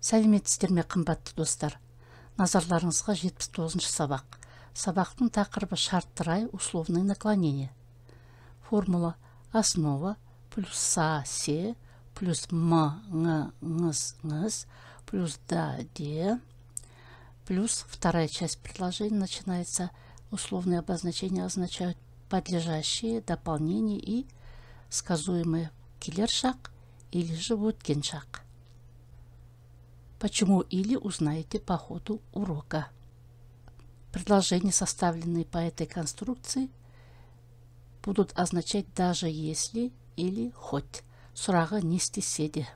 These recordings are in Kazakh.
Сәлеметсіздер ме, қымбатты достар? Назарларыңызға 79-шы сабақ. Сабақтың тақырыбы шартты рай, условное наклонение. Формула: основа плюс са, се, плюс м, ң, ңыз, ңыз, плюс да, де, плюс вторая часть предложения начинается. Условные обозначения означают подлежащие, дополнение и сказуемые келер шақ или же өткен шақ. Почему или узнаете по ходу урока. Предложения, составленные по этой конструкции, будут означать даже если или хоть. Сұрағы не істесе де.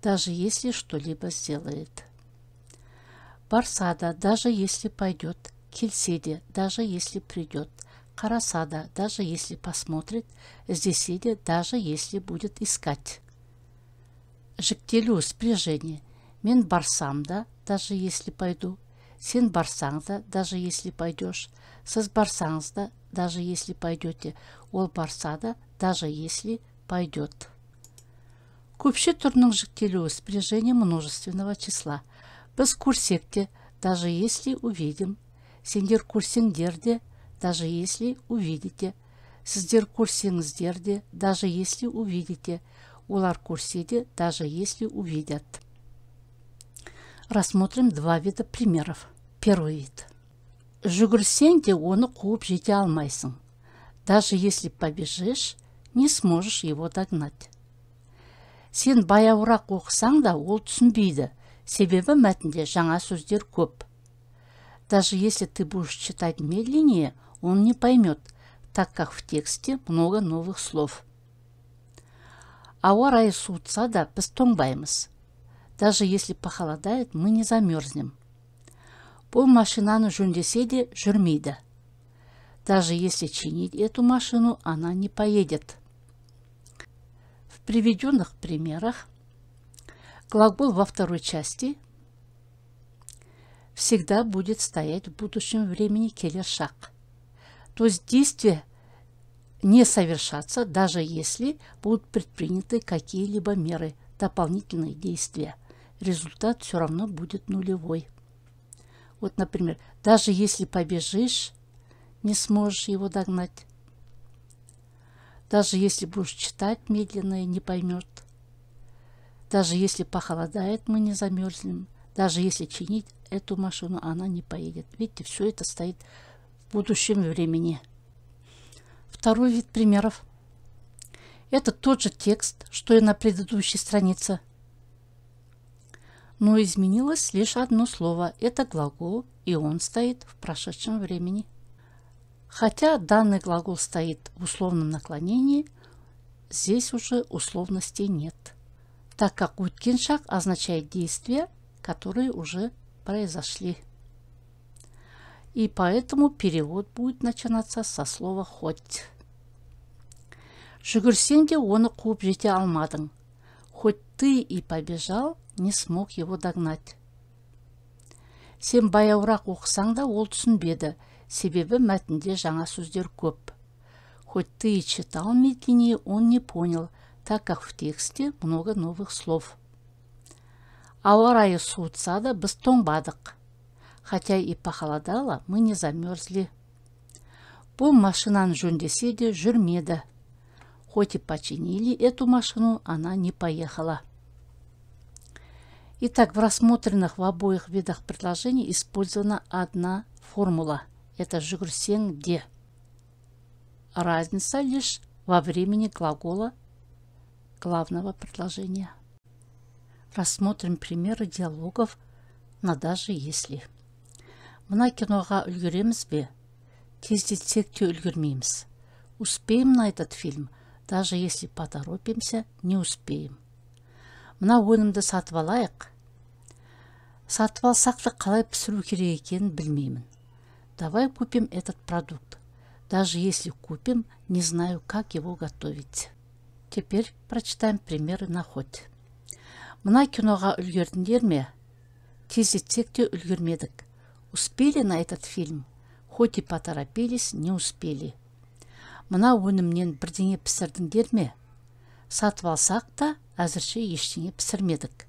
Даже если что-либо сделает. Барса да, даже если пойдет. Келсе де, даже если придет. Қараса да, даже если посмотрит. Здесе де, даже если будет искать. Жіктелу спряжение. Мен барсам да, даже если пойду. Сен барсаң да, даже если пойдешь. Сіз барсаңыз да, даже если пойдете. Ол барса да, даже если пойдет. Көпше түрінің жіктелуі спряжение множественного числа. Біз көрсек те, даже если увидим. Сендер көрсеңдер де, даже если увидите. Сіздер көрсеңіздер де, даже если увидите. Олар көрсе де, даже если увидят. Рассмотрим два вида примеров. Первый вид. Жүгірсең де оны қуып жете алмайсың. Даже если побежишь, не сможешь его догнать. Сен баяурақ оқысаң да ол түсінбейді, себебі мәтінде жаңа сөздер көп. Даже если ты будешь читать медленнее, он не поймет, так как в тексте много новых слов. Ауа райы суытса да біз тоңбаймыз. Даже если похолодает, мы не замерзнем. Бұл машинаны жөндесе де жүрмейді. Даже если чинить эту машину, она не поедет. В приведенных примерах глагол во второй части всегда будет стоять в будущем времени келер шақ. То есть действие не совершаться, даже если будут предприняты какие-либо меры, дополнительные действия. Результат все равно будет нулевой. Вот, например, даже если побежишь, не сможешь его догнать. Даже если будешь читать медленно и не поймет. Даже если похолодает, мы не замерзнем. Даже если чинить эту машину, она не поедет. Видите, все это стоит в будущем времени. Второй вид примеров. Это тот же текст, что и на предыдущей странице. Но изменилось лишь одно слово. Это глагол, и он стоит в прошедшем времени. Хотя данный глагол стоит в условном наклонении, здесь уже условностей нет, так как өткен шақ означает действия, которые уже произошли. И поэтому перевод будет начинаться со слова «хоть». Жүгірсең де оны қуып жете алмадың. Хоть ты и побежал, не смог его догнать. Сен баяурақ оқысаң да ол түсінбеді, себебі мәтінде жаңа сөздер көп. Хоть ты и читал медленнее, он не понял, так как в тексте много новых слов. Ауа райы суытса да біз тоңбадық. Хотя и похолодало, мы не замерзли. Бұл машинаны жөндесе де жүрмеді. Хоть и починили эту машину, она не поехала. Итак, в рассмотренных в обоих видах предложений использована одна формула. Это жүгірсең де. Разница лишь во времени глагола главного предложения. Рассмотрим примеры диалогов на «даже если». Мына киноға үлгереміз бе? Тездетсек те үлгермейміз. Успеем на этот фильм? Даже если поторопимся, не успеем. Мына өнімді сатып алайық. Сатып алсақ та қалай пісіру керек екенін білмеймін. Давай купим этот продукт. Даже если купим, не знаю, как его готовить. Теперь прочитаем примеры на хоть. Мына киноға үлгердіңдер ме? Тездетсек те үлгермедік. Успели на этот фильм? Хоть и поторопились, не успели. Мына өнімнен бірдеңе пісірдіңдер ме? Сатып алсақ та әзірше ештеңе пісірмедік.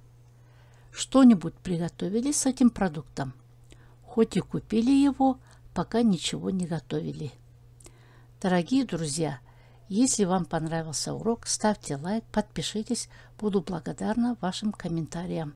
что-нибудь приготовили с этим продуктом? Хоть и купили его, пока ничего не готовили. Дорогие друзья, если вам понравился урок, ставьте лайк, подпишитесь. Буду благодарна вашим комментариям.